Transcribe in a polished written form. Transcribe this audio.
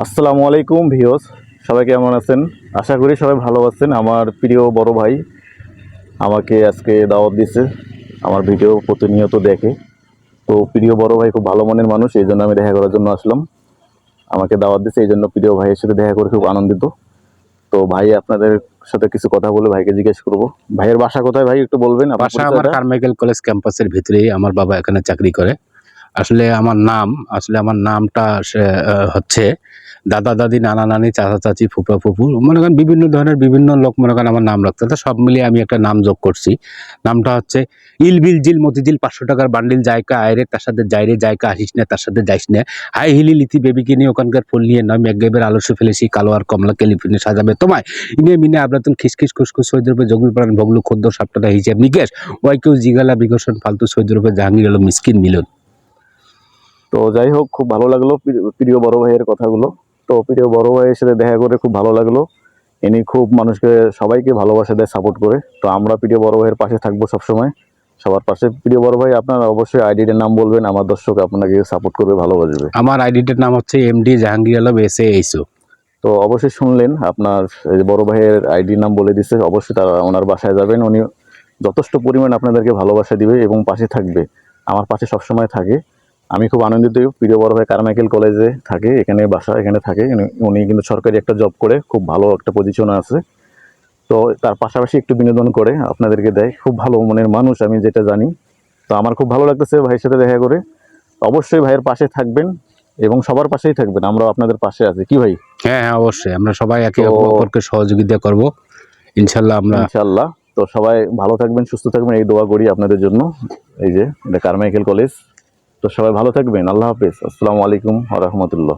আসসালামু আলাইকুম ভিউয়ার্স, সবাই কেমন আছেন? আশা করি সবাই ভালো আছেন। আমার প্রিয় বড় ভাই আমাকে আজকে দাওয়াত দিয়েছে, আমার ভিডিও প্রতিনিয়ত দেখে। তো প্রিয় বড় ভাই খুব ভালো মনের মানুষ, এই জন্য আমি দেখা করার জন্য আসলাম। আমাকে দাওয়াত দিয়েছে, এই জন্য প্রিয় ভাইয়ের সাথে দেখা করে খুব আনন্দিত। তো ভাই, আপনাদের সাথে কিছু কথা বলে ভাইকে জিজ্ঞেস করব, ভাইয়ের বাসা কোথায় ভাই একটু বলবেন আপনার বাসা আমার পরিচয়টা? কারমাইকেল কলেজ ক্যাম্পাসের ভিতরেই। আমার বাবা এখানে চাকরি করে। আমার নামটা হচ্ছে দাদা দাদি, নানা নানি, চাচা চাচি, ফুপা ফুপু, মনে করেন বিভিন্ন ধরনের বিভিন্ন লোক মনে করেন আমার নাম রাখতে। তো সব মিলিয়ে আমি একটা নাম যোগ করছি। নামটা হচ্ছে ইলবিল জিল মতিঝিল 500 টাকার বান্ডিল জায়কা আয়রে, তার সাথে যাইরে জায়কা আসিস না, তার সাথে যাইস না। হাই হিলি লিথি বেবিকে নিয়ে ওখানকার ফুল নিয়ে নয় মেঘেবের আলস্য ফেলেছি, কালো আর কমলা ক্যালিফোর্নিয়া সাজাবে তোমায় ইনে মিনে আবরাতুন খিসখিস খুসখুস সৈদ্রবে জগবি পাড়ান ভগলু খদ্দ সাপটাটা হিসেব নিকেশ ওয়াই কেউ জিগালা বিকর্ষণ ফালতু সৈদ্রবে জাহাঙ্গীর আলম মিসকিন মিলন। তো যাই হোক, খুব ভালো লাগলো প্রিয় বড় ভাইয়ের কথাগুলো। তো প্রিয় বড় ভাইয়ের সাথে দেখা করে খুব ভালো লাগলো। ইনি খুব মানুষকে, সবাইকে ভালোবাসা দেয়, সাপোর্ট করে। তো আমরা প্রিয় বড় ভাইয়ের পাশে থাকবো সবসময়, সবার পাশে। প্রিয় বড় ভাই, আপনারা অবশ্যই আইডির নাম বলবেন, আমার দর্শক আপনাকে সাপোর্ট করবে, ভালোবাসবে। আমার আইডিটার নাম হচ্ছে এমডি জাহাঙ্গীর আলম SASO। তো অবশ্যই শুনলেন, আপনার এই যে বড় ভাইয়ের আইডির নাম বলে দিচ্ছে, অবশ্যই তারা ওনার বাসায় যাবেন। উনি যথেষ্ট পরিমাণ আপনাদেরকে ভালোবাসা দিবে এবং পাশে থাকবে, আমার পাশে সবসময় থাকে। আমি খুব আনন্দিত। প্রিয় বড় ভাই কারমাইকেল কলেজে থাকে, এখানে বাসা, এখানে থাকে। উনি কিন্তু সরকারি একটা জব করে, খুব ভালো একটা পজিশনে আছে। তো তার পাশাপাশি একটু বিনোদন করে আপনাদেরকে দেয়। খুব ভালো মনের মানুষ, আমি যেটা জানি। তো আমার খুব ভালো লাগতেছে ভাইয়ের সাথে দেখা করে। অবশ্যই ভাইয়ের পাশে থাকবেন এবং সবার পাশেই থাকবেন, আমরাও আপনাদের পাশে আছি, কি ভাই? হ্যাঁ হ্যাঁ, অবশ্যই আমরা সবাই একে তো অপরকে সহযোগিতা করব ইনশাল্লাহ। আমরা ইনশাল্লাহ। তো সবাই ভালো থাকবেন, সুস্থ থাকবেন, এই দোয়া করি আপনাদের জন্য। এই যে এটা কারমাইকেল কলেজ। তো সবাই ভালো থাকবেন, আল্লাহ হাফেজ, আসসালামু আলাইকুম ওয়া রাহমাতুল্লাহ।